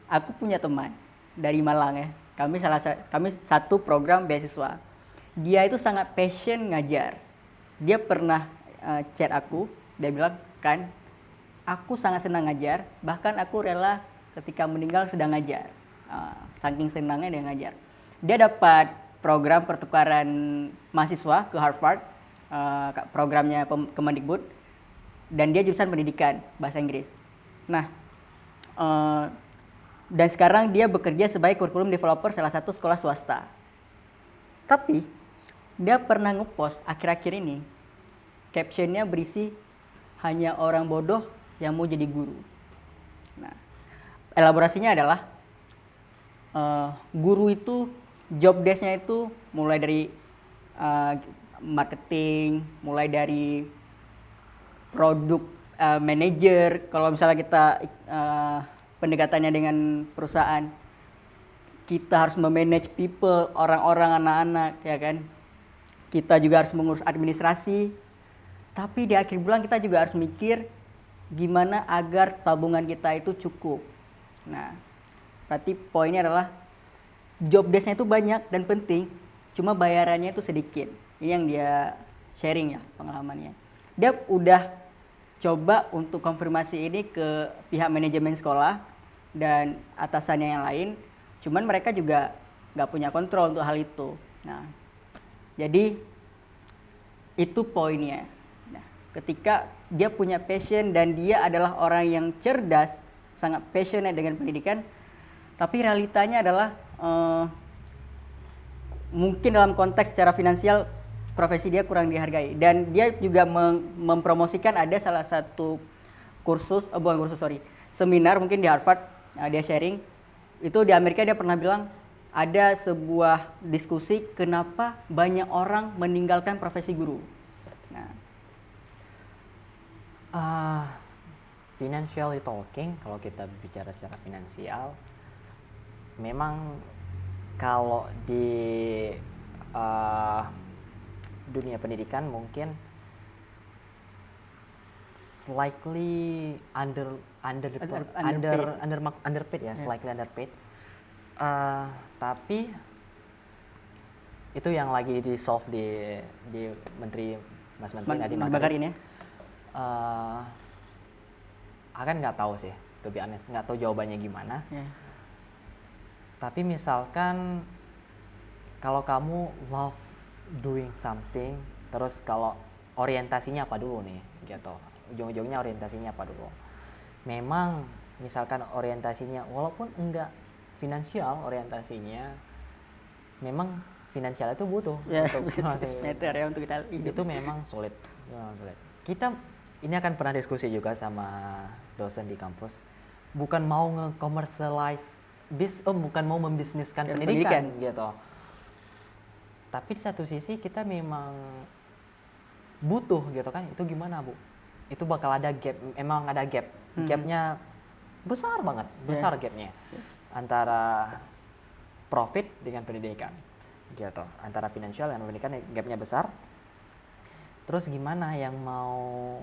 S1: Aku punya teman dari Malang ya. Kami satu program beasiswa. Dia itu sangat passion ngajar. Dia pernah chat aku, dia bilang, "Kan, aku sangat senang ngajar, bahkan aku rela ketika meninggal sedang ngajar." Saking senangnya dia ngajar. Dia dapat program pertukaran mahasiswa ke Harvard, programnya Kemendikbud, dan dia jurusan pendidikan bahasa Inggris. Nah, dan sekarang dia bekerja sebagai kurikulum developer salah satu sekolah swasta. Tapi dia pernah ngepost akhir-akhir ini, captionnya berisi hanya orang bodoh yang mau jadi guru. Nah, elaborasinya adalah guru itu job desk-nya itu mulai dari marketing, mulai dari produk manager. Kalau misalnya kita pendekatannya dengan perusahaan, kita harus memanage people, orang-orang, anak-anak, ya kan. Kita juga harus mengurus administrasi. Tapi di akhir bulan kita juga harus mikir gimana agar tabungan kita itu cukup. Nah, berarti poinnya adalah job desk-nya itu banyak dan penting, cuma bayarannya itu sedikit. Ini yang dia sharing ya, pengalamannya. Dia udah coba untuk konfirmasi ini ke pihak manajemen sekolah dan atasannya yang lain, cuman mereka juga nggak punya kontrol untuk hal itu. Nah, jadi itu poinnya. Nah, ketika dia punya passion dan dia adalah orang yang cerdas, sangat passionate dengan pendidikan, tapi realitanya adalah mungkin dalam konteks secara finansial profesi dia kurang dihargai, dan dia juga mempromosikan ada salah satu seminar mungkin di Harvard, dia sharing itu di Amerika. Dia pernah bilang ada sebuah diskusi kenapa banyak orang meninggalkan profesi guru.
S2: Financially talking, kalau kita bicara secara finansial, memang kalau di dunia pendidikan mungkin slightly underpaid ya, slightly underpaid. Tapi itu yang lagi di solve di Mas Menteri Nadiem
S1: Makarim ya.
S2: Akan nggak tahu sih, to be honest, nggak tahu jawabannya gimana.
S1: Yeah.
S2: Tapi misalkan kalau kamu love doing something, terus kalau orientasinya apa dulu nih, gitu. Ujung-ujungnya orientasinya apa dulu. Memang misalkan orientasinya walaupun enggak finansial orientasinya, memang finansial itu butuh untuk
S1: meter ya untuk kita hidup.
S2: Itu memang sulit. Kita ini akan pernah diskusi juga sama dosen di kampus. Bukan mau nge-commercialize bukan mau membisniskan pendidikan gitu. Tapi di satu sisi kita memang butuh gitu kan. Itu gimana, Bu? Itu bakal ada gap, emang ada gap. Gapnya besar banget, gapnya. Antara profit dengan pendidikan. Gitu. Antara finansial dan pendidikan gapnya besar. Terus gimana yang mau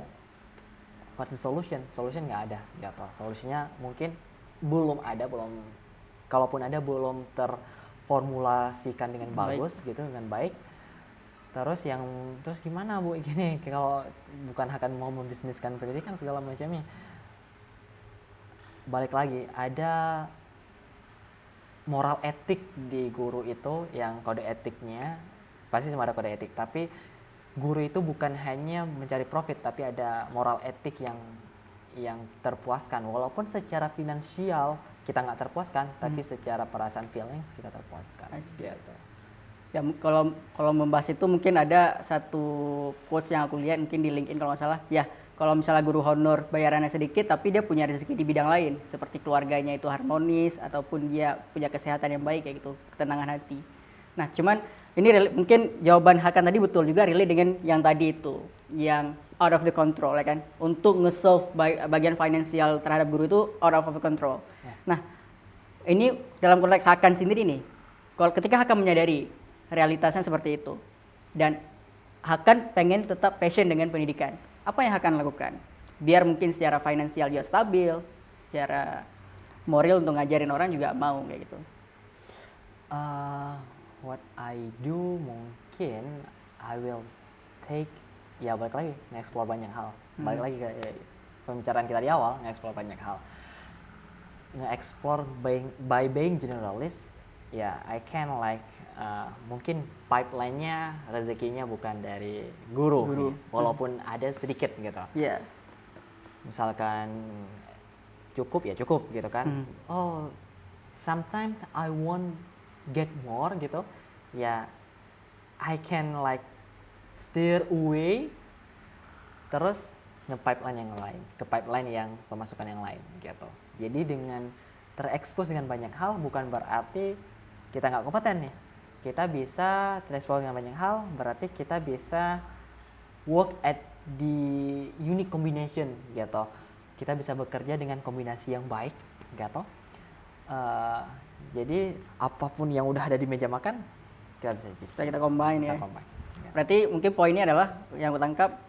S2: what's the solution? Solution nggak ada, gitu. Solusinya mungkin kalaupun ada belum terformulasikan dengan bagus gitu, dengan baik. Terus gimana, Bu, gini kalau bukan akan mau membisniskan pendidikan segala macamnya. Balik lagi, ada moral etik di guru itu, yang kode etiknya pasti semua ada kode etik, tapi guru itu bukan hanya mencari profit, tapi ada moral etik yang terpuaskan, walaupun secara finansial kita nggak terpuaskan, tapi secara perasaan feelings kita terpuaskan. Gitu.
S1: Ya kalau membahas itu mungkin ada satu quotes yang aku lihat mungkin di LinkedIn kalau nggak salah. Ya kalau misalnya guru honor bayarannya sedikit, tapi dia punya rezeki di bidang lain, seperti keluarganya itu harmonis ataupun dia punya kesehatan yang baik kayak gitu, ketenangan hati. Nah cuman ini mungkin jawaban Hakan tadi betul juga relate dengan yang tadi itu, yang out of the control ya kan. Untuk nge-solve bagian finansial terhadap guru itu out of the control. Yeah. Nah, ini dalam konteks Hakan sendiri nih. Kalau ketika Hakan menyadari realitasnya seperti itu dan Hakan pengen tetap passion dengan pendidikan, apa yang Hakan lakukan? Biar mungkin secara finansial juga stabil, secara moral untuk ngajarin orang juga mau kayak gitu.
S2: What I do mungkin I will balik lagi nge-explore banyak hal. Balik lagi ke pembicaraan kita di awal, nge-explore banyak hal. Nge-explore by being generalist, I can mungkin pipeline-nya rezekinya bukan dari guru. Walaupun ada sedikit gitu.
S1: Yeah.
S2: Misalkan cukup gitu kan. Sometimes I want get more gitu, I can steer away, terus nge-pipeline yang lain, ke pipeline yang pemasukan yang lain gitu. Jadi dengan terekspos dengan banyak hal bukan berarti kita nggak kompeten ya. Kita bisa terekspos dengan banyak hal, berarti kita bisa work at the unique combination gitu. Kita bisa bekerja dengan kombinasi yang baik gitu. Jadi apapun yang udah ada di meja makan kita bisa
S1: kita combine ya.
S2: Combine.
S1: Berarti mungkin poinnya adalah yang aku tangkap,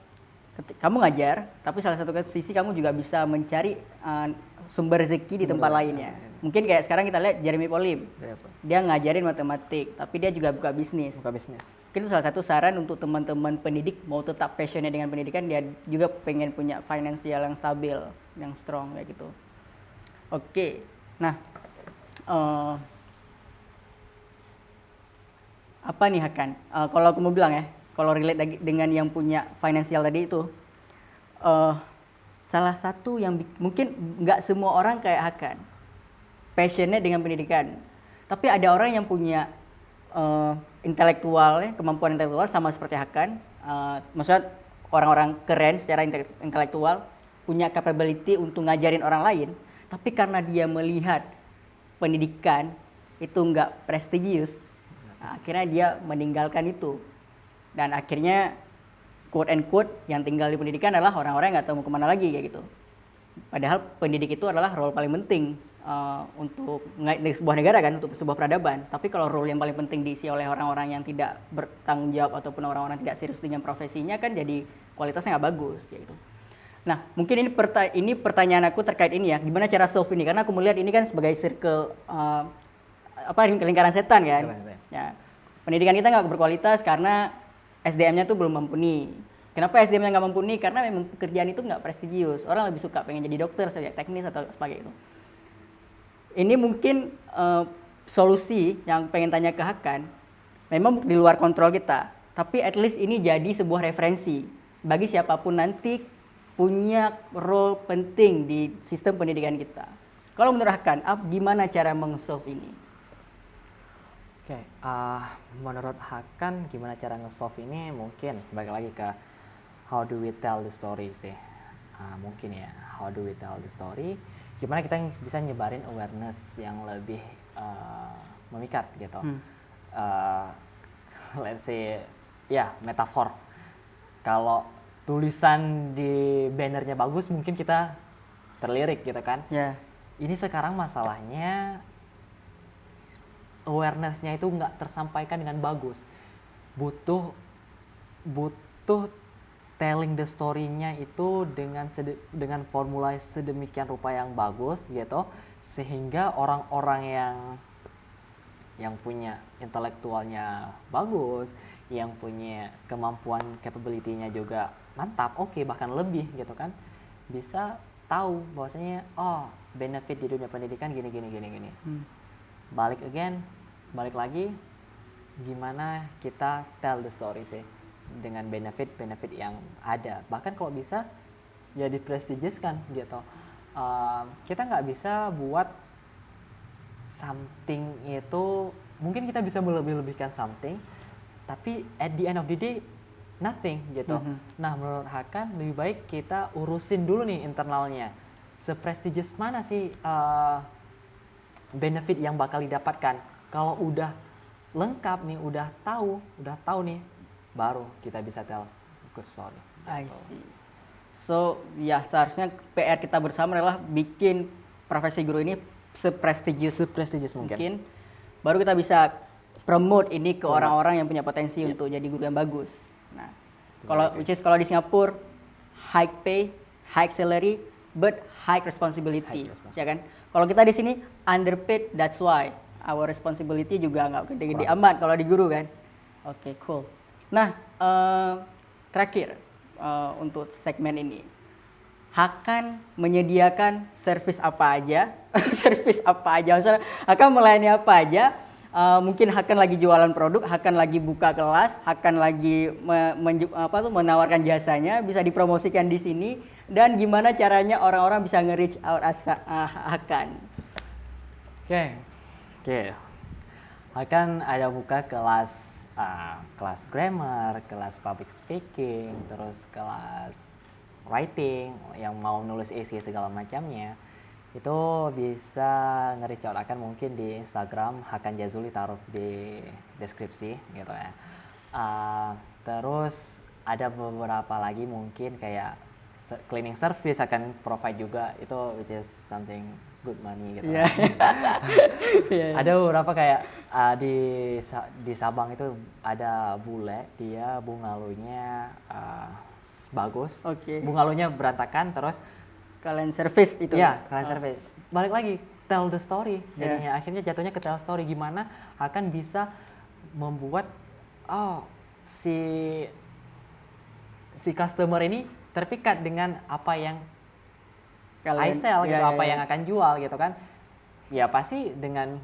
S1: kamu ngajar, tapi salah satu sisi kamu juga bisa mencari sumber rezeki di tempat lainnya. Mungkin kayak sekarang kita lihat Jeremy Polim, dia ngajarin matematik, tapi dia juga buka bisnis. Mungkin itu salah satu saran untuk teman-teman pendidik mau tetap passionnya dengan pendidikan, dia juga pengen punya finansial yang stabil, yang strong kayak gitu. Oke, nah. Apa nih Hakan? Kalau aku mau bilang ya, kalau relate dengan yang punya finansial tadi itu, salah satu yang mungkin nggak semua orang kayak Hakan, passionnya dengan pendidikan. Tapi ada orang yang punya kemampuan intelektual sama seperti Hakan. Maksudnya orang-orang keren secara intelektual, punya capability untuk ngajarin orang lain. Tapi karena dia melihat pendidikan itu nggak prestigius, akhirnya dia meninggalkan itu. Dan akhirnya quote and quote yang tinggal di pendidikan adalah orang-orang yang nggak tahu mau kemana lagi kayak gitu. Padahal pendidik itu adalah role paling penting untuk sebuah negara kan, untuk sebuah peradaban. Tapi kalau role yang paling penting diisi oleh orang-orang yang tidak bertanggung jawab ataupun orang-orang tidak serius dengan profesinya kan jadi kualitasnya nggak bagus gitu. Nah, mungkin ini pertanyaan aku terkait ini ya, gimana cara solve ini? Karena aku melihat ini kan sebagai circle lingkaran setan kan. Ya, pendidikan kita nggak berkualitas karena SDM-nya tuh belum mumpuni. Kenapa SDM-nya nggak mumpuni? Karena memang pekerjaan itu nggak prestisius. Orang lebih suka pengen jadi dokter, sebagai teknis atau sebagai itu. Ini mungkin solusi yang pengen tanya ke Hakan. Memang di luar kontrol kita, tapi at least ini jadi sebuah referensi bagi siapapun nanti punya role penting di sistem pendidikan kita. Kalau menurut Hakan, gimana cara meng-solve ini?
S2: Oke, menurut Hakan gimana cara nge-solve ini? Mungkin balik lagi ke how do we tell the story sih. Mungkin ya, how do we tell the story? Gimana kita bisa nyebarin awareness yang lebih memikat gitu. Let's say, metafor. Kalau tulisan di bannernya bagus, mungkin kita terlirik gitu kan.
S1: Yeah.
S2: Ini sekarang masalahnya awareness-nya itu nggak tersampaikan dengan bagus. Butuh telling the story-nya itu dengan formula sedemikian rupa yang bagus gitu, sehingga orang-orang yang punya intelektualnya bagus, yang punya kemampuan capability-nya juga mantap, bahkan lebih gitu kan, bisa tahu bahwasanya benefit di dunia pendidikan gini. Balik lagi gimana kita tell the story sih dengan benefit yang ada, bahkan kalau bisa ya diprestigiuskan gitu. Kita nggak bisa buat something itu, mungkin kita bisa melebih-lebihkan something, tapi at the end of the day nothing gitu. Nah, menurut Hakan lebih baik kita urusin dulu nih internalnya. Seprestigious mana sih benefit yang bakal didapatkan? Kalau udah lengkap nih, udah tahu nih, baru kita bisa tell good story.
S1: I see. So, ya seharusnya PR kita bersama adalah bikin profesi guru ini seprestigious mungkin. Baru kita bisa promote ini ke orang-orang yang punya potensi untuk jadi guru yang bagus. Nah, kalau di Singapura high pay, high salary, but high responsibility, ya kan? Kalau kita di sini underpaid, that's why our responsibility juga nggak gede-gede amat kalau di guru kan. Oke, cool. Nah, terakhir untuk segmen ini, Hakan menyediakan service apa aja? Misalnya Hakan melayani apa aja? Mungkin Hakan lagi jualan produk, Hakan lagi buka kelas, Hakan lagi menawarkan jasanya, bisa dipromosikan di sini. Dan gimana caranya orang-orang bisa nge-reach out Hakan?
S2: Oke. Hakan ada buka kelas grammar, kelas public speaking, terus kelas writing, yang mau nulis essay segala macamnya. Itu bisa nge-reach out Hakan mungkin di Instagram Hakan Jazuli, taruh di deskripsi gitu ya. Terus ada beberapa lagi mungkin kayak cleaning service akan provide juga, itu which is something good money gitu. Ada beberapa kayak di Sabang itu ada bule, dia bungalunya bagus, bungalunya berantakan, terus
S1: kalian service itu.
S2: Ya, kalian service. Balik lagi tell the story. Jadinya akhirnya jatuhnya ke tell story, gimana akan bisa membuat si customer ini terpikat dengan apa yang I sell gitu, apa yang akan jual gitu kan. Ya pasti dengan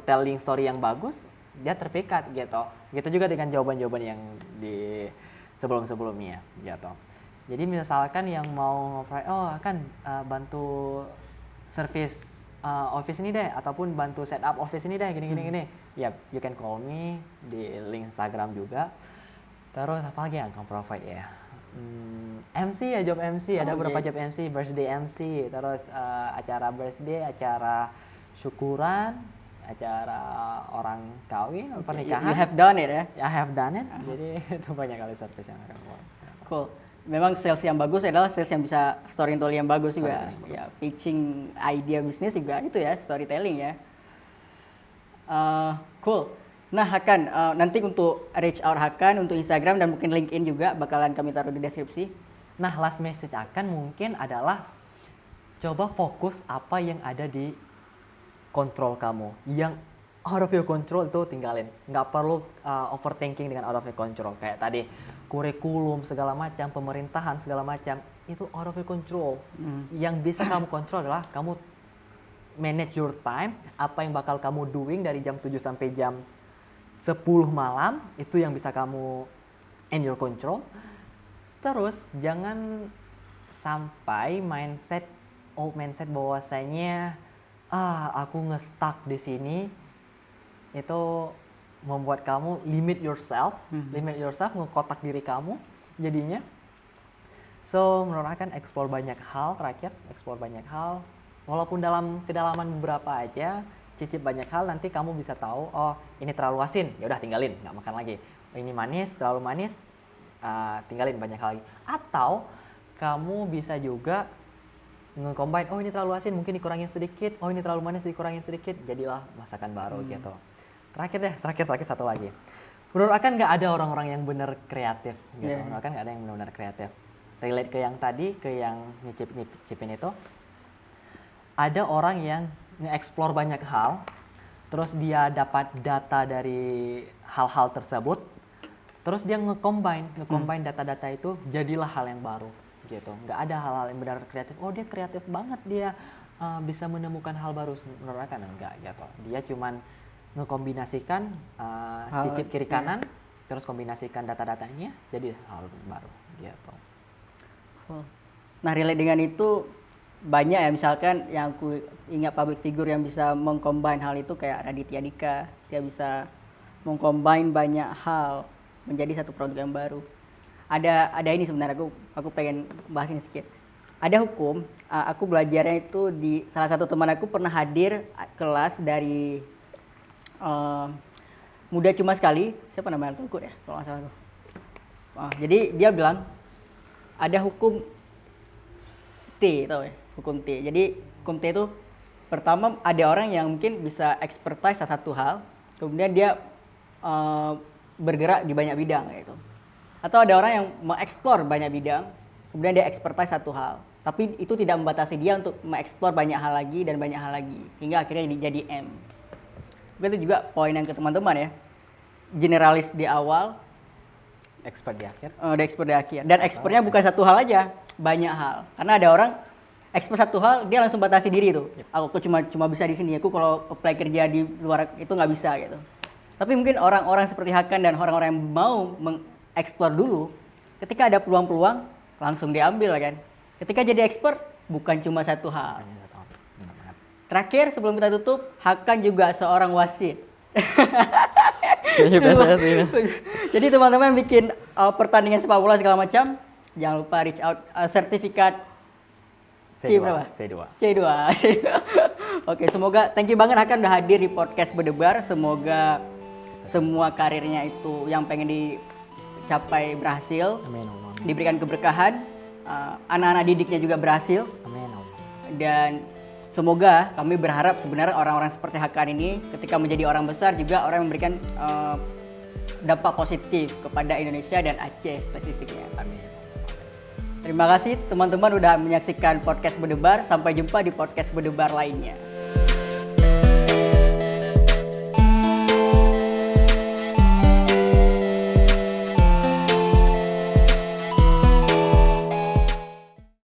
S2: telling story yang bagus dia terpikat gitu. Gitu juga dengan jawaban-jawaban yang di sebelum-sebelumnya gitu. Jadi misalkan yang mau akan bantu service office ini deh, ataupun bantu setup office ini deh, gini. Ya, you can call me di link Instagram juga. Terus apa lagi yang akan provide ya? MC ya, job MC, ada beberapa job MC, birthday MC, terus acara birthday, acara syukuran, acara orang kawin, pernikahan.
S1: You have done it ya?
S2: I have done it. Jadi itu banyak kali service yang akan keluar.
S1: Cool. memang sales yang bagus adalah sales yang bisa storytelling yang bagus juga. Ya, pitching idea bisnis juga itu ya, storytelling ya. Cool. Nah, Hakan, nanti untuk reach out Hakan untuk Instagram dan mungkin LinkedIn juga bakalan kami taruh di deskripsi.
S2: Nah, last message akan mungkin adalah coba fokus apa yang ada di kontrol kamu. Yang out of your control itu tinggalin. Nggak perlu overthinking dengan out of your control. Kayak tadi, kurikulum segala macam, pemerintahan segala macam, itu out of your control. Yang bisa kamu kontrol adalah kamu manage your time, apa yang bakal kamu doing dari jam 7 sampai jam 10 malam, itu yang bisa kamu in your control. Terus jangan sampai old mindset bahwasanya aku nge-stuck di sini, itu membuat kamu limit yourself, ngekotak diri kamu jadinya. So menurut akan explore banyak hal, walaupun dalam kedalaman beberapa aja, cicip banyak hal, nanti kamu bisa tahu, oh ini terlalu asin, ya udah tinggalin, nggak makan lagi. Oh, ini manis, terlalu manis, tinggalin banyak hal lagi. Atau kamu bisa juga nge-combine, oh ini terlalu asin, mungkin dikurangin sedikit, oh ini terlalu manis, dikurangin sedikit, jadilah masakan baru gitu. Terakhir satu lagi. Menurut akan nggak ada orang-orang yang benar kreatif gitu. Menurut akan nggak ada yang benar-benar kreatif. Relate ke yang tadi, ke yang nyicipin itu, ada orang yang nge-explore banyak hal, terus dia dapat data dari hal-hal tersebut, terus dia nge-combine data-data itu, jadilah hal yang baru gitu. Nggak ada hal-hal yang benar kreatif, oh dia kreatif banget, dia bisa menemukan hal baru. Menurut akan enggak gitu. Dia cuman ngekombinasikan cicip kiri kanan, terus kombinasikan data-datanya, jadi hal baru gitu.
S1: Nah, relate dengan itu, banyak ya, misalkan yang aku ingat public figure yang bisa mengcombine hal itu kayak Raditya Dika. Dia bisa mengcombine banyak hal menjadi satu produk yang baru. Ada ini sebenarnya, aku pengen bahas ini sedikit. Ada hukum, aku belajarnya itu di salah satu teman aku pernah hadir kelas dari muda cuma sekali, siapa namanya, Tunggu ya kalau nggak salah tuh. Jadi dia bilang ada hukum T, tau ya, hukum T. Jadi hukum T itu pertama ada orang yang mungkin bisa expertise satu hal, kemudian dia bergerak di banyak bidang gitu. Atau ada orang yang mengeksplor banyak bidang, kemudian dia expertise satu hal, tapi itu tidak membatasi dia untuk mengeksplor banyak hal lagi dan banyak hal lagi, hingga akhirnya jadi M. Itu juga poin yang ke teman-teman ya. Generalis di awal,
S2: Expert di akhir.
S1: Expert di akhir. Dan expertnya bukan satu hal aja, banyak hal. Karena ada orang expert satu hal, dia langsung batasi diri tuh. Aku cuma bisa di sini. Aku kalau apply kerja di luar itu nggak bisa gitu. Tapi mungkin orang-orang seperti Hakan dan orang-orang yang mau mengeksplor dulu, ketika ada peluang-peluang langsung diambil kan. Ketika jadi expert bukan cuma satu hal. Terakhir sebelum kita tutup, Hakan juga seorang wasit. Jadi teman-teman bikin pertandingan sepak bola segala macam, jangan lupa reach out sertifikat C berapa? C2. Oke, semoga thank you banget Hakan udah hadir di podcast Berdebar. Semoga semua karirnya itu yang pengen dicapai berhasil.
S2: Amin.
S1: Diberikan keberkahan, anak-anak didiknya juga berhasil.
S2: Amin.
S1: Dan semoga kami berharap sebenarnya orang-orang seperti Hakan ini ketika menjadi orang besar juga orang yang memberikan dampak positif kepada Indonesia dan Aceh spesifiknya.
S2: Amin.
S1: Terima kasih teman-teman udah menyaksikan podcast Berdebar. Sampai jumpa di podcast Berdebar lainnya.